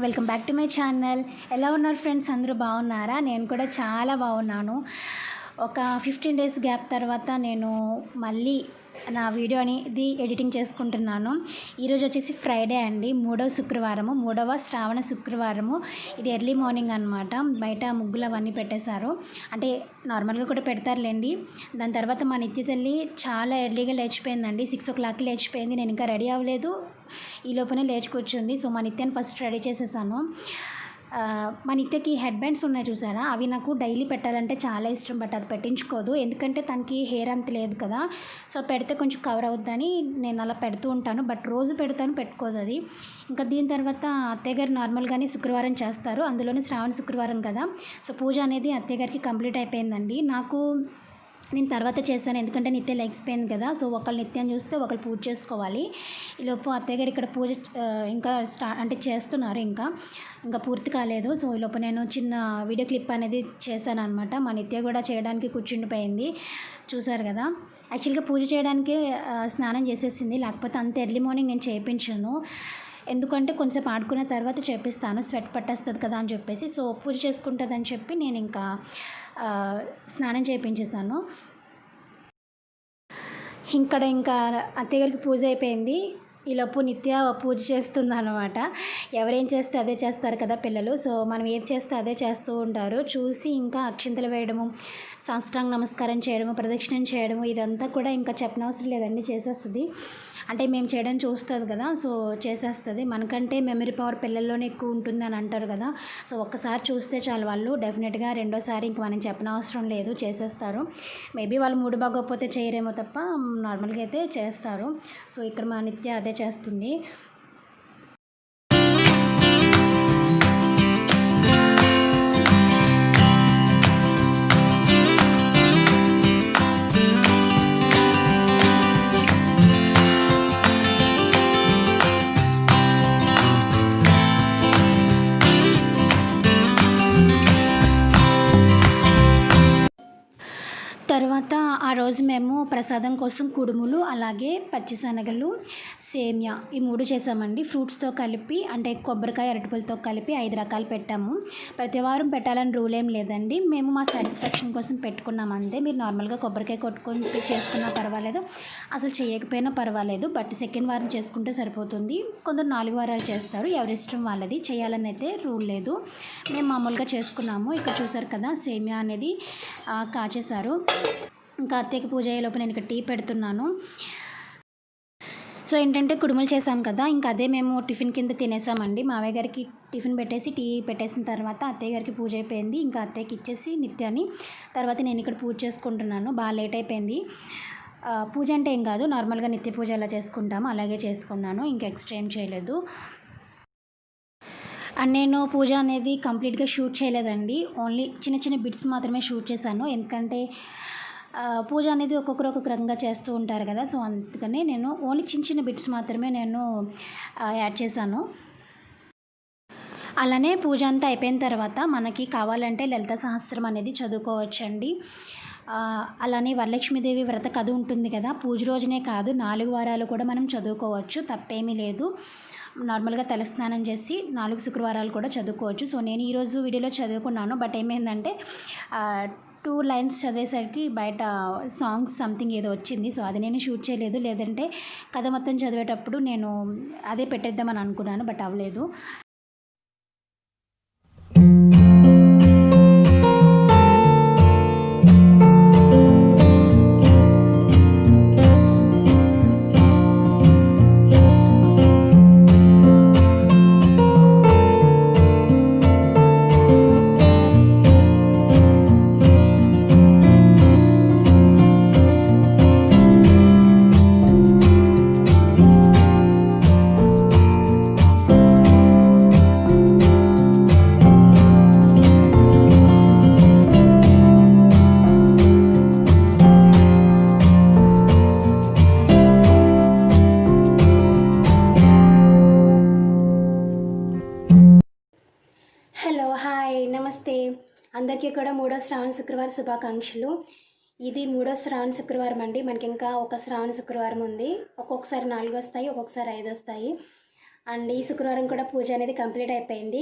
Welcome back to my channel. ఎలా ఉన్నారు friends? అందరూ బాగున్నారా? నేను కూడా చాలా బాగున్నాను. ఒక 15 డేస్ గ్యాప్ తర్వాత నేను మళ్ళీ నా వీడియో అనేది ఎడిటింగ్ చేసుకుంటున్నాను. ఈరోజు వచ్చేసి ఫ్రైడే అండి, మూడవ శ్రావణ శుక్రవారము. ఇది ఎర్లీ మార్నింగ్ అనమాట. బయట ముగ్గులు అవన్నీ పెట్టేశారు, అంటే నార్మల్గా కూడా పెడతారులేండి. దాని తర్వాత మా నిత్య తల్లి చాలా ఎర్లీగా లేచిపోయిందండి, 6 o'clock లేచిపోయింది. నేను ఇంకా రెడీ అవ్వలేదు, ఈ లోపలే లేచి కూర్చుంది. సో మా నిత్యాన్ని ఫస్ట్ రెడీ చేసేసాను. మా నిత్యకి హెడ్ బ్యాండ్స్ ఉన్నాయి చూసారా, అవి నాకు డైలీ పెట్టాలంటే చాలా ఇష్టం, బట్ అది పెట్టించుకోదు. ఎందుకంటే తనకి హెయిర్ అంత లేదు కదా, సో పెడితే కొంచెం కవర్ అవుద్దని నేను అలా పెడుతూ ఉంటాను. బట్ రోజు పెడతాను, పెట్టుకోదు అది. ఇంకా దీని తర్వాత అత్తయ్య గారు నార్మల్గానే శుక్రవారం చేస్తారు, అందులోనే శ్రావణ శుక్రవారం కదా. సో పూజ అనేది అత్తయ్య గారికి కంప్లీట్ అయిపోయిందండి. నేను తర్వాత చేశాను, ఎందుకంటే నిత్య లెగ్స్ పెయిన్ కదా. సో ఒకళ్ళు నిత్యం చూస్తే ఒకళ్ళు పూజ చేసుకోవాలి. ఈలోపు అత్తయ్య గారు ఇక్కడ పూజ ఇంకా అంటే చేస్తున్నారు, ఇంకా పూర్తి కాలేదు. సో ఈలోపు నేను చిన్న వీడియో క్లిప్ అనేది చేశాను అనమాట. మా నిత్య కూడా చేయడానికి కూర్చుండిపోయింది, చూసారు కదా. యాక్చువల్గా పూజ చేయడానికి స్నానం చేసేసింది, లేకపోతే అంత ఎర్లీ మార్నింగ్ నేను చేయించాను. ఎందుకంటే కొంచెం ఆడుకున్న తర్వాత చేపిస్తాను, స్వెట్ పట్టేస్తుంది కదా అని చెప్పేసి. సో పూజ చేసుకుంటుందని చెప్పి నేను ఇంకా స్నానం చేయించేసాను. ఇంకా అత్తయ్య గారికి పూజ అయిపోయింది. ఈలోపు నిత్య పూజ చేస్తుంది అనమాట. ఎవరేం చేస్తే అదే చేస్తారు కదా పిల్లలు. సో మనం ఏది చేస్తే అదే చేస్తూ ఉంటారు. చూసి ఇంకా అక్షింతలు వేయడము, సాష్టాంగ నమస్కారం చేయడము, ప్రదక్షిణం చేయడము, ఇదంతా కూడా ఇంకా చెప్పనవసరం లేదండి, చేసేస్తుంది. అంటే మేము చేయడం చూస్తుంది కదా, సో చేసేస్తుంది. మనకంటే మెమరీ పవర్ పిల్లల్లోనే ఎక్కువ ఉంటుంది అని అంటారు కదా. సో ఒక్కసారి చూస్తే చాలు, వాళ్ళు డెఫినెట్గా రెండోసారి ఇంక మనం చెప్పనవసరం లేదు, చేసేస్తారు. మేబీ వాళ్ళు మూడు బాగోకపోతే చేయరేమో తప్ప నార్మల్గా అయితే చేస్తారు. సో ఇక్కడ మా నిత్య అదే చేస్తుంది. తర్వాత ఆ రోజు మేము ప్రసాదం కోసం కుడుములు, అలాగే పచ్చిశనగలు, సేమియా, ఈ 3 చేసామండి. ఫ్రూట్స్తో కలిపి, అంటే కొబ్బరికాయ, అరటిపళ్ళతో కలిపి 5 రకాలు పెట్టాము. ప్రతి వారం పెట్టాలని రూల్ ఏం లేదండి, మేము మా సాటిస్ఫాక్షన్ కోసం పెట్టుకున్నాం అంతే. మీరు నార్మల్గా కొబ్బరికాయ కొట్టుకొని చేసుకున్నా పర్వాలేదు, అసలు చేయకపోయినా పర్వాలేదు, బట్ సెకండ్ వారం చేసుకుంటే సరిపోతుంది. కొందరు 4 వారాలు చేస్తారు, ఎవరి ఇష్టం వాళ్ళది, చేయాలని అయితే రూల్ లేదు. మేము మామూలుగా చేసుకున్నాము. ఇక్కడ చూసారు కదా, సేమియా అనేది కాచేశారు. ఇంకా అత్తయ్యకి పూజ అయ్యేలోపు నేను ఇక్కడ టీ పెడుతున్నాను. సో ఏంటంటే కుడుములు చేసాం కదా, ఇంకా అదే మేము టిఫిన్ కింద తినేసామండి. మావయ్య గారికి టిఫిన్ పెట్టేసి టీ పెట్టేసిన తర్వాత అత్తయ్య గారికి పూజ అయిపోయింది. ఇంకా అత్తయ్యకి ఇచ్చేసి నిత్యాన్ని తర్వాత నేను ఇక్కడ పూజ చేసుకుంటున్నాను. బాగా లేట్ అయిపోయింది. పూజ అంటే ఏం కాదు, నార్మల్గా నిత్య పూజ ఎలా చేసుకుంటామో అలాగే చేసుకున్నాను, ఇంకా ఎక్స్ట్రా ఏం చేయలేదు. అండ్ నేను పూజ అనేది కంప్లీట్గా షూట్ చేయలేదండి, ఓన్లీ చిన్న చిన్న బిట్స్ మాత్రమే షూట్ చేశాను. ఎందుకంటే పూజ అనేది ఒక్కొక్కరు ఒక్కొక్క రకంగా చేస్తూ ఉంటారు కదా. సో అందుకని నేను ఓన్లీ చిన్న చిన్న బిట్స్ మాత్రమే నేను యాడ్ చేశాను. అలానే పూజ అంతా అయిపోయిన తర్వాత మనకి కావాలంటే లలిత సహస్రం అనేది చదువుకోవచ్చండి. అలానే వరలక్ష్మీదేవి వ్రత కథ ఉంటుంది కదా, పూజ రోజునే కాదు 4 వారాలు కూడా మనం చదువుకోవచ్చు, తప్పేమీ లేదు. నార్మల్గా తలస్నానం చేసి 4 శుక్రవారాలు కూడా చదువుకోవచ్చు. సో నేను ఈరోజు వీడియోలో చదువుకున్నాను, బట్ ఏమైందంటే 2 lines చదివేసరికి బయట సాంగ్స్ సంథింగ్ ఏదో వచ్చింది. సో అది నేను షూట్ చేయలేదు, లేదంటే కథ మొత్తం చదివేటప్పుడు నేను అదే పెట్టేద్దామని అనుకున్నాను, బట్ అవ్వలేదు. అందరికీ కూడా 3వ శ్రావణ శుక్రవారం శుభాకాంక్షలు. ఇది 3వ శ్రావణ శుక్రవారం అండి. మనకి ఇంకా ఒక శ్రావణ శుక్రవారం ఉంది. ఒక్కొక్కసారి 4 వస్తాయి, ఒక్కొక్కసారి 5 వస్తాయి. అండ్ ఈ శుక్రవారం కూడా పూజ అనేది కంప్లీట్ అయిపోయింది.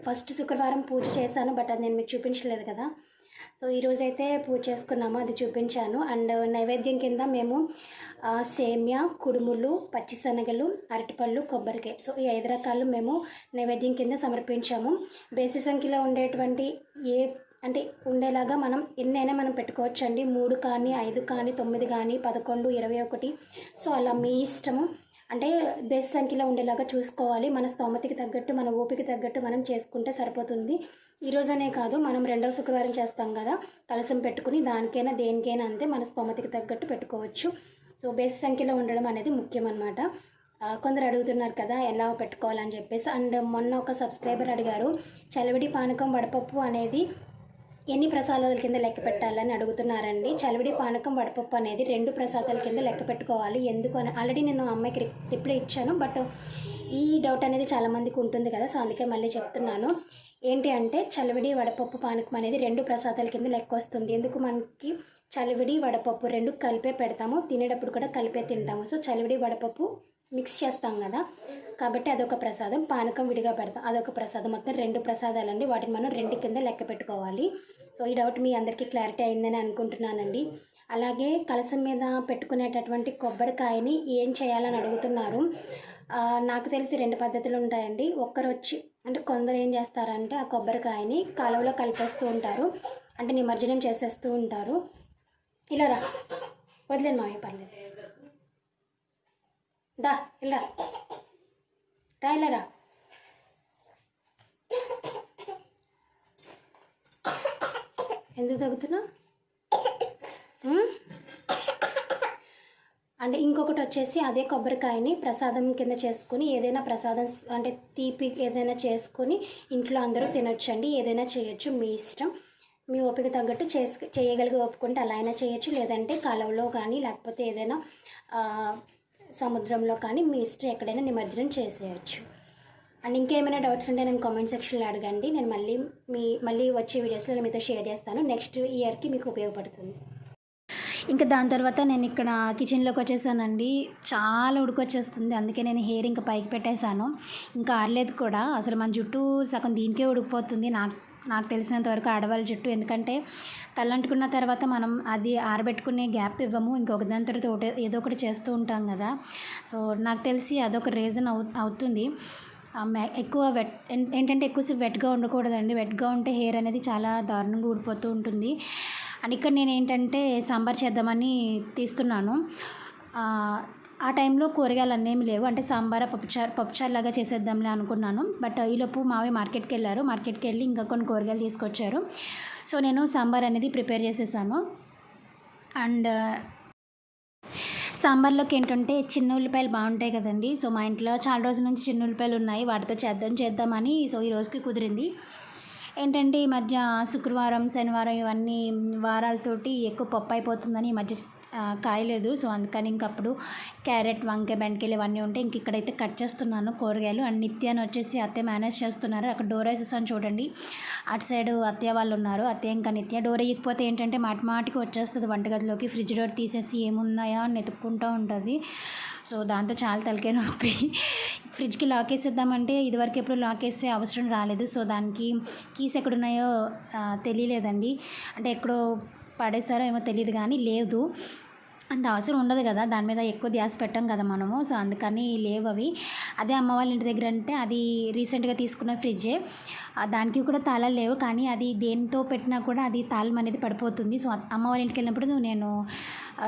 ఫస్ట్ శుక్రవారం పూజ చేశాను, బట్ అది నేను మీకు చూపించలేదు కదా. సో ఈరోజైతే పూజ చేసుకున్నాము, అది చూపించాను. అండ్ నైవేద్యం కింద మేము సేమ్యా, కుడుములు, పచ్చిశనగలు, అరటిపళ్ళు, కొబ్బరికాయ, సో ఈ 5 రకాలు మేము నైవేద్యం కింద సమర్పించాము. బేసి సంఖ్యలో ఉండేటువంటి ఉండేలాగా మనం ఎన్నైనా మనం పెట్టుకోవచ్చు అండి. 3 కానీ 5 కానీ 9 కానీ 11, 21, సో అలా మీ ఇష్టము. అంటే బేస్ సంఖ్యలో ఉండేలాగా చూసుకోవాలి. మన స్తోమతకి తగ్గట్టు, మన ఓపిక తగ్గట్టు మనం చేసుకుంటే సరిపోతుంది. ఈరోజనే కాదు, మనం 2వ శుక్రవారం చేస్తాం కదా, కలసం పెట్టుకుని దానికైనా దేనికైనా అంతే మన స్తోమతకి తగ్గట్టు పెట్టుకోవచ్చు. సో బేస్ సంఖ్యలో ఉండడం అనేది ముఖ్యం అన్నమాట. కొందరు అడుగుతున్నారు కదా ఎలా పెట్టుకోవాలని చెప్పేసి. అండ్ మొన్న ఒక సబ్స్క్రైబర్ అడిగారు, చలివిడి పానకం వడపప్పు అనేది ఎన్ని ప్రసాదాల కింద లెక్క పెట్టాలని అడుగుతున్నారండి. చలివిడి పానకం వడపప్పు అనేది 2 ప్రసాదాల కింద లెక్క పెట్టుకోవాలి. ఎందుకు అని ఆల్రెడీ నేను అమ్మాయికి రిప్లై ఇచ్చాను, బట్ ఈ డౌట్ అనేది చాలామందికి ఉంటుంది కదా, సో అందుకే మళ్ళీ చెప్తున్నాను. ఏంటి అంటే చలివిడి వడపప్పు పానకం అనేది 2 ప్రసాదాల కింద లెక్క వస్తుంది. ఎందుకు మనకి చలివిడి వడపప్పు 2 కలిపే పెడతాము, తినేటప్పుడు కూడా కలిపే తింటాము. సో చలివిడి వడపప్పు మిక్స్ చేస్తాం కదా, కాబట్టి అదొక ప్రసాదం. పానకం విడిగా పెడతాం, అదొక ప్రసాదం. మొత్తం 2 ప్రసాదాలండి, వాటిని మనం 2 కింద లెక్క పెట్టుకోవాలి. సో ఈ డౌట్ మీ అందరికీ క్లారిటీ అయిందని అనుకుంటున్నానండి. అలాగే కలసం మీద పెట్టుకునేటటువంటి కొబ్బరికాయని ఏం చేయాలని అడుగుతున్నారు. నాకు తెలిసి 2 పద్ధతులు ఉంటాయండి. ఒక్కరు వచ్చి కొందరు ఏం చేస్తారంటే ఆ కొబ్బరికాయని కాలువలో కలిపేస్తూ ఉంటారు, అంటే నిమజ్జనం చేసేస్తూ ఉంటారు. ఇలా రా, వదిలేను మావయ్య, పర్లేదు, దా ఇలా రా, ఇలా రా. ఎందుకు తగ్గుతున్నా అంటే ఇంకొకటి వచ్చేసి అదే కొబ్బరికాయని ప్రసాదం కింద చేసుకుని ఏదైనా ప్రసాదం అంటే తీపి ఏదైనా చేసుకొని ఇంట్లో అందరూ తినొచ్చండి. ఏదైనా చేయొచ్చు, మీ ఇష్టం. మీ ఓపిక తగ్గట్టు చేయగలిగి ఒప్పుకుంటే అలా అయినా చేయొచ్చు, లేదంటే కాలువలో కానీ లేకపోతే ఏదైనా సముద్రంలో కానీ మీ ఇష్టం, ఎక్కడైనా నిమజ్జనం చేసేయచ్చు. అండ్ ఇంకేమైనా డౌట్స్ ఉంటే నేను కామెంట్ సెక్షన్లో అడగండి. నేను మళ్ళీ వచ్చే వీడియోస్లో నేను మీతో షేర్ చేస్తాను. నెక్స్ట్ ఇయర్కి మీకు ఉపయోగపడుతుంది. ఇంకా దాని తర్వాత నేను ఇక్కడ కిచెన్లోకి వచ్చేసానండి. చాలా ఉడికొచ్చేస్తుంది, అందుకే నేను హెయిర్ ఇంకా పైకి పెట్టేశాను. ఇంకా ఆరలేదు కూడా. అసలు మన జుట్టు సగం దీనికే ఉడికిపోతుంది నాకు తెలిసినంత వరకు ఆడవాళ్ళ జుట్టు. ఎందుకంటే తలంటుకున్న తర్వాత మనం అది ఆరబెట్టుకునే గ్యాప్ ఇవ్వము, ఇంకొక దాని తర్వాత ఏదో ఒకటి చేస్తూ ఉంటాం కదా. సో నాకు తెలిసి అదొక రీజన్ అవుతుంది. ఎక్కువ ఏంటంటే ఎక్కువసేపు వెట్గా ఉండకూడదండి. వెట్గా ఉంటే హెయిర్ అనేది చాలా దారుణంగా ఊడిపోతూ ఉంటుంది. అండ్ ఇక్కడ నేను ఏంటంటే సాంబార్ చేద్దామని తీస్తున్నాను. ఆ టైంలో కూరగాయలు అన్నేమి లేవు, అంటే సాంబార్ పప్పుచారు లాగా చేసేద్దాంలే అనుకున్నాను. బట్ ఈలోపు మావి మార్కెట్కి వెళ్ళి ఇంకా కొన్ని కూరగాయలు తీసుకొచ్చారు. సో నేను సాంబార్ అనేది ప్రిపేర్ చేసేసాను. అండ్ సాంబార్లోకి ఏంటంటే చిన్న ఉల్లిపాయలు బాగుంటాయి కదండి. సో మా ఇంట్లో చాలా రోజుల నుంచి చిన్న ఉల్లిపాయలు ఉన్నాయి, వాటితో చేద్దామని సో ఈ రోజుకి కుదిరింది. ఏంటంటే ఈ మధ్య శుక్రవారం, శనివారం ఇవన్నీ వారాలతోటి ఎక్కువ పప్పు అయిపోతుందని ఈ మధ్య కాయలేదు. సో అందుకని ఇంకప్పుడు క్యారెట్, వంకాయ, బెండకాయలు ఇవన్నీ ఉంటే ఇంక ఇక్కడైతే కట్ చేస్తున్నాను కూరగాయలు. అండ్ నిత్యాన్ని వచ్చేసి అత్తయ్య మేనేజ్ చేస్తున్నారు. అక్కడ డోర్ వేసేసాను చూడండి, అటు సైడ్ అత్తయ్య వాళ్ళు ఉన్నారు. అత్తయ్య ఇంకా నిత్య డోర్ వేయకపోతే ఏంటంటే మాటికి వచ్చేస్తుంది వంటగదిలోకి. ఫ్రిడ్జ్ డోర్ తీసేసి ఏమున్నాయా అని వెతుక్కుంటూ ఉంటుంది. సో దాంతో చాలా తలకాయ నొప్పి. ఫ్రిడ్జ్కి లాక్ వేసేద్దామంటే ఇదివరకు ఎప్పుడు లాక్ వేసే అవసరం రాలేదు. సో దానికి కీస్ ఎక్కడున్నాయో తెలియలేదండి, అంటే ఎక్కడో పడేసారో ఏమో తెలియదు, కానీ లేదు, అంత అవసరం ఉండదు కదా, దాని మీద ఎక్కువ ధ్యాస పెట్టాం కదా మనము. సో అందుకని లేవు అవి. అదే అమ్మ వాళ్ళ ఇంటి దగ్గర అంటే అది రీసెంట్గా తీసుకున్న ఫ్రిడ్జే, దానికి కూడా తాళాలు లేవు, కానీ అది దేనితో పెట్టినా కూడా అది తాళం అనేది పడిపోతుంది. సో అమ్మ వాళ్ళ ఇంటికి వెళ్ళినప్పుడు నేను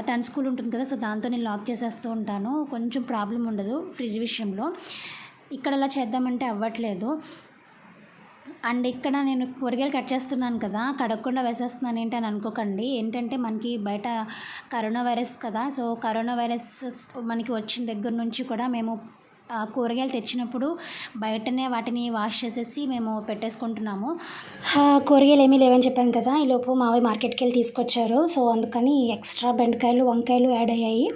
టన్ స్కూల్ ఉంటుంది కదా, సో దాంతో నేను లాక్ చేసేస్తూ ఉంటాను. కొంచెం ప్రాబ్లం ఉండదు ఫ్రిడ్జ్ విషయంలో. ఇక్కడ అలా చేద్దామంటే అవ్వట్లేదు. అండ్ ఇక్కడ నేను కూరగాయలు కట్ చేస్తున్నాను కదా, కడగకుండా వేసేస్తున్నాను ఏంటి అని అనుకోకండి. ఏంటంటే మనకి బయట కరోనా వైరస్ కదా, సో కరోనా వైరస్ మనకి వచ్చిన దగ్గర నుంచి కూడా మేము కూరగాయలు తెచ్చినప్పుడు బయటనే వాటిని వాష్ చేసేసి మేము పెట్టేసుకుంటున్నాము. కూరగాయలు ఏమీ లేవని చెప్పాను కదా, ఈలోపు మావయ్య మార్కెట్కి వెళ్ళి తీసుకొచ్చారు. సో అందుకని ఎక్స్ట్రా బెండకాయలు, వంకాయలు యాడ్ అయ్యాయి.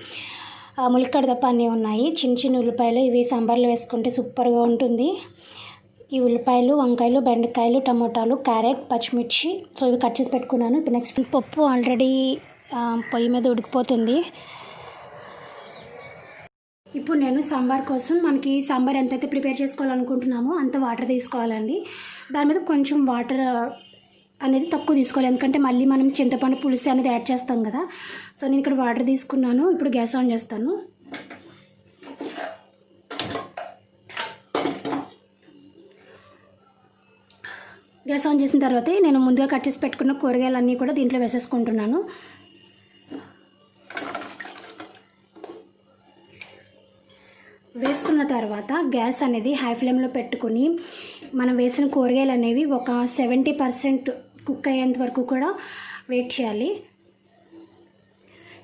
ములిక్కడ తప్ప అన్నీ ఉన్నాయి. చిన్న ఉల్లిపాయలు, ఇవి సాంబార్లో వేసుకుంటే సూపర్గా ఉంటుంది. ఈ ఉల్లిపాయలు, వంకాయలు, బెండకాయలు, టమోటాలు, క్యారెట్, పచ్చిమిర్చి, సో ఇవి కట్ చేసి పెట్టుకున్నాను. ఇప్పుడు నెక్స్ట్ పప్పు ఆల్రెడీ పొయ్యి మీద ఉడికిపోతుంది. ఇప్పుడు నేను సాంబార్ కోసం మనకి సాంబార్ ఎంతైతే ప్రిపేర్ చేసుకోవాలనుకుంటున్నామో అంత వాటర్ తీసుకోవాలండి. దాని మీద కొంచెం వాటర్ అనేది తక్కువ తీసుకోవాలి, ఎందుకంటే మళ్ళీ మనం చింతపండు పులుసు అనేది యాడ్ చేస్తాం కదా. సో నేను ఇక్కడ వాటర్ తీసుకున్నాను. ఇప్పుడు గ్యాస్ ఆన్ చేస్తాను. గ్యాస్ ఆన్ చేసిన తర్వాత నేను ముందుగా కట్ చేసి పెట్టుకున్న కూరగాయలన్నీ కూడా దీంట్లో వేసేసుకుంటున్నాను. వేసుకున్న తర్వాత గ్యాస్ అనేది హై ఫ్లేమ్లో పెట్టుకుని మనం వేసిన కూరగాయలు అనేవి ఒక 70% కుక్ అయ్యేంత వరకు కూడా వెయిట్ చేయాలి.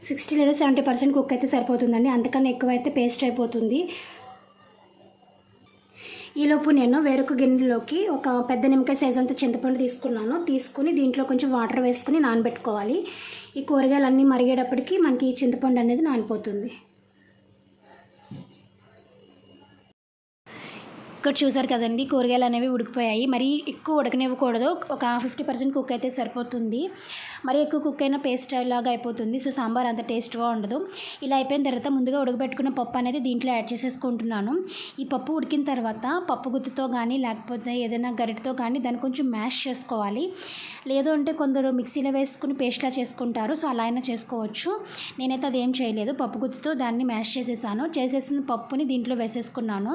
60 లేదా 70% కుక్ అయితే సరిపోతుందండి, అంతకన్నా ఎక్కువైతే పేస్ట్ అయిపోతుంది. ఈలోపు నేను వేరొక గిన్నెలోకి ఒక పెద్ద నిమ్మకాయ సైజ్ అంత చింతపండు తీసుకుని దీంట్లో కొంచెం వాటర్ వేసుకుని నానబెట్టుకోవాలి. ఈ కూరగాయలన్నీ మరిగేటప్పటికి మనకి ఈ చింతపండు అనేది నానిపోతుంది. ఇక్కడ చూసారు కదండి, కూరగాయలు అనేవి ఉడికిపోయాయి. మరి ఎక్కువ ఉడకనివ్వకూడదు, ఒక 50% కుక్ అయితే సరిపోతుంది. మరి ఎక్కువ కుక్ అయినా పేస్ట్ లాగా అయిపోతుంది. సో సాంబార్ అంత టేస్ట్గా ఉండదు. ఇలా అయిపోయిన తర్వాత ముందుగా ఉడకబెట్టుకున్న పప్పు అనేది దీంట్లో యాడ్ చేసేసుకుంటున్నాను. ఈ పప్పు ఉడికిన తర్వాత పప్పు గుత్తుతో కానీ లేకపోతే ఏదైనా గరిటతో కానీ దాన్ని కొంచెం మ్యాష్ చేసుకోవాలి. లేదు అంటే కొందరు మిక్సీలో వేసుకుని పేస్ట్లా చేసుకుంటారు. సో అలా అయినా చేసుకోవచ్చు. నేనైతే అదేం చేయలేదు, పప్పు గుత్తుతో దాన్ని మ్యాష్ చేసేసిన పప్పుని దీంట్లో వేసేసుకున్నాను.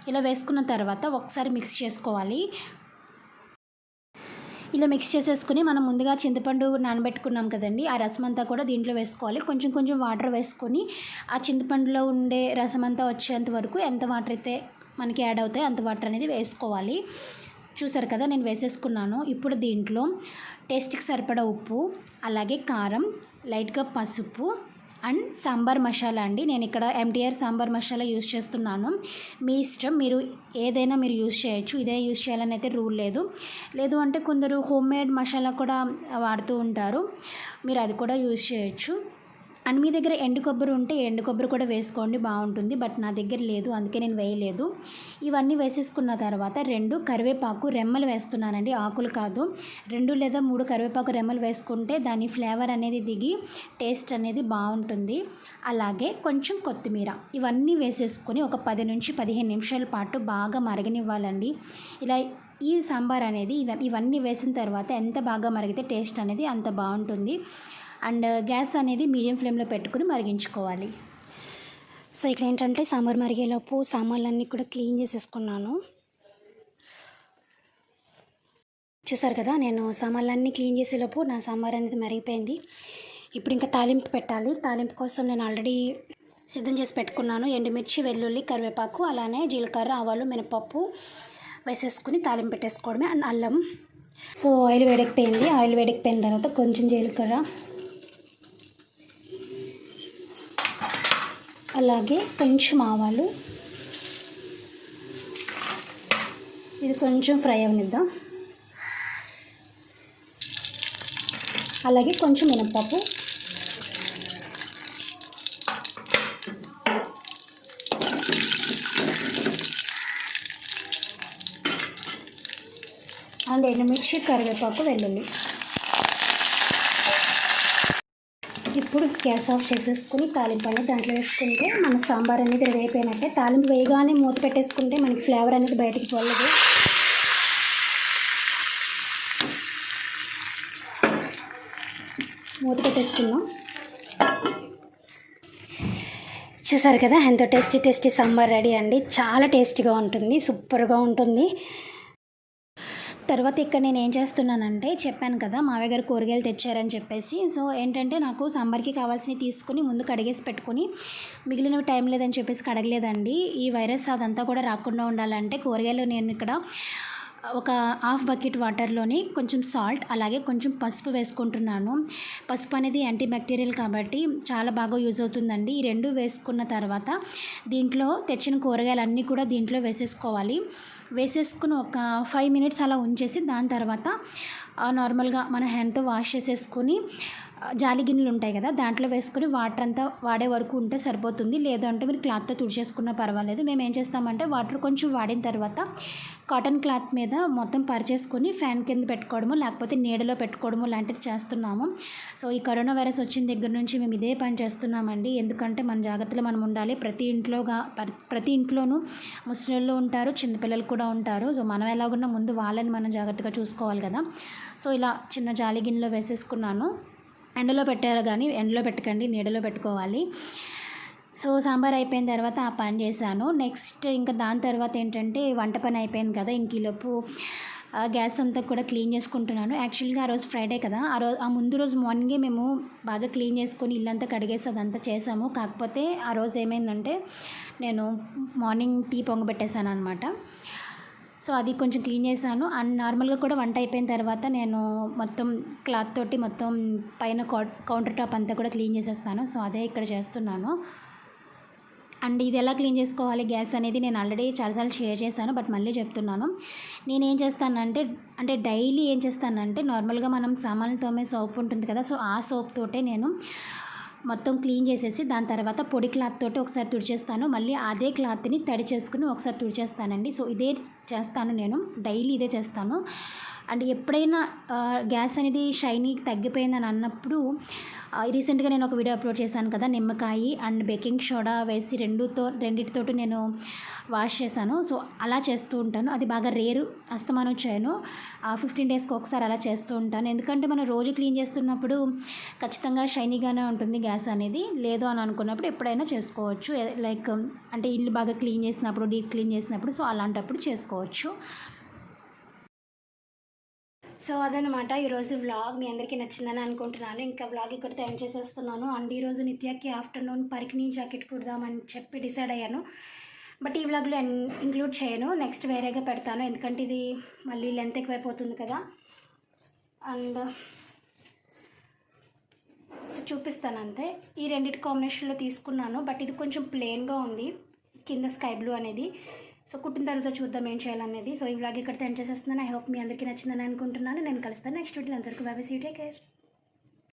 ఇలా వేసుకున్న తర్వాత ఒకసారి మిక్స్ చేసుకోవాలి. ఇలా మిక్స్ చేసేసుకుని మనం ముందుగా చింతపండు నానబెట్టుకున్నాం కదండి, ఆ రసం అంతా కూడా దీంట్లో వేసుకోవాలి. కొంచెం కొంచెం వాటర్ వేసుకొని ఆ చింతపండులో ఉండే రసం అంతా వచ్చేంత వరకు ఎంత వాటర్ అయితే మనకి యాడ్ అవుతాయి అంత వాటర్ అనేది వేసుకోవాలి. చూసారు కదా, నేను వేసేసుకున్నాను. ఇప్పుడు దీంట్లో టేస్ట్కి సరిపడా ఉప్పు, అలాగే కారం, లైట్గా పసుపు అండ్ సాంబార్ మసాలా అండి. నేను ఇక్కడ ఎంటీఆర్ సాంబార్ మసాలా యూజ్ చేస్తున్నాను. మీ ఇష్టం, మీరు ఏదైనా మీరు యూజ్ చేయొచ్చు. ఇదే యూజ్ చేయాలని అయితే రూల్ లేదు అంటే కొందరు హోమ్ మేడ్ మసాలా కూడా వాడుతూ ఉంటారు, మీరు అది కూడా యూజ్ చేయొచ్చు. అండ్ మీ దగ్గర ఎండు కొబ్బరి ఉంటే ఎండు కొబ్బరి కూడా వేసుకోండి, బాగుంటుంది. బట్ నా దగ్గర లేదు, అందుకే నేను వేయలేదు. ఇవన్నీ వేసేసుకున్న తర్వాత 2 కరివేపాకు రెమ్మలు వేస్తున్నానండి, ఆకులు కాదు. 2 లేదా 3 కరివేపాకు రెమ్మలు వేసుకుంటే దాని ఫ్లేవర్ అనేది దిగి టేస్ట్ అనేది బాగుంటుంది. అలాగే కొంచెం కొత్తిమీర, ఇవన్నీ వేసేసుకొని ఒక 10 నుంచి 15 నిమిషాల పాటు బాగా మరగనివ్వాలండి. ఇలా ఈ సాంబార్ అనేది ఇవన్నీ వేసిన తర్వాత ఎంత బాగా మరిగితే టేస్ట్ అనేది అంత బాగుంటుంది. అండ్ గ్యాస్ అనేది మీడియం ఫ్లేమ్లో పెట్టుకుని మరిగించుకోవాలి. సో ఇక్కడ ఏంటంటే సాంబార్ మరిగేలోపు సామాన్లన్నీ కూడా క్లీన్ చేసేసుకున్నాను. చూసారు కదా, నేను సామాన్లన్నీ క్లీన్ చేసేలోపు నా సాంబార్ అనేది మరిగిపోయింది. ఇప్పుడు ఇంకా తాలింపు పెట్టాలి. తాలింపు కోసం నేను ఆల్రెడీ సిద్ధం చేసి పెట్టుకున్నాను. ఎండుమిర్చి, వెల్లుల్లి, కరివేపాకు, అలానే జీలకర్ర, ఆవాలు, మినపప్పు వేసేసుకుని తాలింపు పెట్టేసుకోవడమే. అండ్ అల్లం. సో ఆయిల్ వేడెక్కిపోయిన తర్వాత కొంచెం జీలకర్ర, అలాగే కొంచెం ఆవాలు, ఇది కొంచెం ఫ్రై అవనిద్దాం. అలాగే కొంచెం మినపప్పు, అండ్ ఎండుమిర్చి, కరివేపాకు, వెల్లుల్లి. ఇప్పుడు గ్యాస్ ఆఫ్ చేసేసుకుని తాలింపు అనేది దాంట్లో వేసుకుంటే మన సాంబార్ అనేది రెడీ అయిపోయినట్టే. తాలింపు వేయగానే మూత పెట్టేసుకుంటే మనకి ఫ్లేవర్ అనేది బయటికి పోలేదు. మూత పెట్టేసుకుందాం. చూసారు కదా, ఎంతో టేస్టీ సాంబార్ రెడీ అండి. చాలా టేస్టీగా ఉంటుంది, సూపర్గా ఉంటుంది. తర్వాత ఇక్కడ నేను ఏం చేస్తున్నానంటే, చెప్పాను కదా మావయ్య గారు కూరగాయలు తెచ్చారని చెప్పేసి. సో ఏంటంటే నాకు సాంబార్కి కావాల్సినవి తీసుకుని ముందు కడిగేసి పెట్టుకుని మిగిలినవి టైం లేదని చెప్పేసి కడగలేదండి. ఈ వైరస్ అదంతా కూడా రాకుండా ఉండాలంటే కూరగాయలు నేను ఇక్కడ ఒక హాఫ్ బకెట్ వాటర్లోని కొంచెం సాల్ట్, అలాగే కొంచెం పసుపు వేసుకుంటున్నాను. పసుపు అనేది యాంటీ బ్యాక్టీరియల్ కాబట్టి చాలా బాగా యూజ్ అవుతుందండి. ఈ 2 వేసుకున్న తర్వాత దీంట్లో తెచ్చిన కూరగాయలన్నీ కూడా దీంట్లో వేసేసుకోవాలి. వేసేసుకుని ఒక 5 మినిట్స్ అలా ఉంచేసి దాని తర్వాత నార్మల్గా మన హ్యాండ్తో వాష్ చేసేసుకుని జాలి గిన్నెలు ఉంటాయి కదా, దాంట్లో వేసుకొని వాటర్ అంతా వాడే వరకు ఉంటే సరిపోతుంది. లేదు అంటే మీరు క్లాత్తో తుడిచేసుకున్నా పర్వాలేదు. మేము ఏం చేస్తామంటే వాటర్ కొంచెం వాడిన తర్వాత కాటన్ క్లాత్ మీద మొత్తం పరిచేసుకొని ఫ్యాన్ కింద పెట్టుకోవడము, లేకపోతే నీడలో పెట్టుకోవడము లాంటిది చేస్తున్నాము. సో ఈ కరోనా వైరస్ వచ్చిన దగ్గర నుంచి మేము ఇదే పని చేస్తున్నామండి. ఎందుకంటే మన జాగ్రత్తలో మనం ఉండాలి. ప్రతి ఇంట్లోనూ ముసలిళ్ళు ఉంటారు, చిన్నపిల్లలు కూడా ఉంటారు. సో మనం ఎలాగున్నా ముందు వాళ్ళని మనం జాగ్రత్తగా చూసుకోవాలి కదా. సో ఇలా చిన్న జాలి గిన్నెలో వేసేసుకున్నాను. ఎండలో పెట్టారు కానీ ఎండలో పెట్టకండి, నీడలో పెట్టుకోవాలి. సో సాంబార్ అయిపోయిన తర్వాత ఆ పని చేశాను. నెక్స్ట్ ఇంకా దాని తర్వాత ఏంటంటే వంట పని అయిపోయింది కదా, ఇంక ఈలోపు గ్యాస్ అంతా కూడా క్లీన్ చేసుకుంటున్నాను. యాక్చువల్గా ఆ రోజు ఫ్రైడే కదా, ఆ ముందు రోజు మార్నింగే మేము బాగా క్లీన్ చేసుకొని ఇల్లంతా కడిగేసి అదంతా చేసాము. కాకపోతే ఆ రోజు ఏమైందంటే నేను మార్నింగ్ టీ పొంగబెట్టేశాను అనమాట. సో అది కొంచెం క్లీన్ చేశాను. అండ్ నార్మల్గా కూడా వంట అయిపోయిన తర్వాత నేను మొత్తం క్లాత్ తోటి మొత్తం పైన కౌంటర్ టాప్ అంతా కూడా క్లీన్ చేసేస్తాను. సో అదే ఇక్కడ చేస్తున్నాను. అండ్ ఇది ఎలా క్లీన్ చేసుకోవాలి గ్యాస్ అనేది నేను ఆల్రెడీ చాలాసార్లు షేర్ చేశాను, బట్ మళ్ళీ చెప్తున్నాను. నేనేం చేస్తానంటే డైలీ ఏం చేస్తానంటే నార్మల్గా మనం సామాన్లు తోమే సోప్ ఉంటుంది కదా, సో ఆ సోప్ తోటే నేను మొత్తం క్లీన్ చేసేసి దాని తర్వాత పొడి క్లాత్ తోటి ఒకసారి తుడిచేస్తాను. మళ్ళీ అదే క్లాత్ని తడి చేసుకుని ఒకసారి తుడిచేస్తానండి. సో ఇదే చేస్తాను, నేను డైలీ ఇదే చేస్తాను. అండ్ ఎప్పుడైనా గ్యాస్ అనేది షైనీ తగ్గిపోయిందని అన్నప్పుడు రీసెంట్గా నేను ఒక వీడియో అప్లోడ్ చేశాను కదా, నిమ్మకాయ అండ్ బేకింగ్ సోడా వేసి రెండిటితోటి నేను వాష్ చేశాను. సో అలా చేస్తూ ఉంటాను. అది బాగా రేరు, అస్తమానం చేయను. 15 డేస్కి ఒకసారి అలా చేస్తూ ఉంటాను. ఎందుకంటే మనం రోజు క్లీన్ చేస్తున్నప్పుడు ఖచ్చితంగా షైనీగానే ఉంటుంది గ్యాస్ అనేది. లేదు అని అనుకున్నప్పుడు ఎప్పుడైనా చేసుకోవచ్చు. లైక్ అంటే ఇల్లు బాగా క్లీన్ చేసినప్పుడు, డీప్ క్లీన్ చేసినప్పుడు, సో అలాంటప్పుడు చేసుకోవచ్చు. సో అదనమాట ఈరోజు వ్లాగ్. మీ అందరికీ నచ్చిందని అనుకుంటున్నాను. ఇంకా వ్లాగ్ ఇక్కడితో ఎండ్ చేసేస్తున్నాను. అండ్ ఈరోజు నిత్యాకి ఆఫ్టర్నూన్ పరికిణీ జాకెట్ కుడదామని చెప్పి డిసైడ్ అయ్యాను. బట్ ఈ వ్లాగ్లో ఇంక్లూడ్ చేయను, నెక్స్ట్ వేరేగా పెడతాను. ఎందుకంటే ఇది మళ్ళీ లెంత్ ఎక్కువైపోతుంది కదా. అండ్ సో చూపిస్తాను అంతే. ఈ రెండింటి కాంబినేషన్లో తీసుకున్నాను, బట్ ఇది కొంచెం ప్లెయిన్గా ఉంది కింద స్కై బ్లూ అనేది. సో కుట్టిన తర్వాత చూద్దాం ఏం చేయాలనేది. సో ఈ వ్లాగ్ ఇక్కడితో ఎండ్ చేసేస్తున్నాను. ఐ హోప్ మీ అందరికీ నచ్చిందని అనుకుంటున్నాను. నేను కలుస్తాను నెక్స్ట్ వీడియో. అందరికీ bye bye, see you, take care.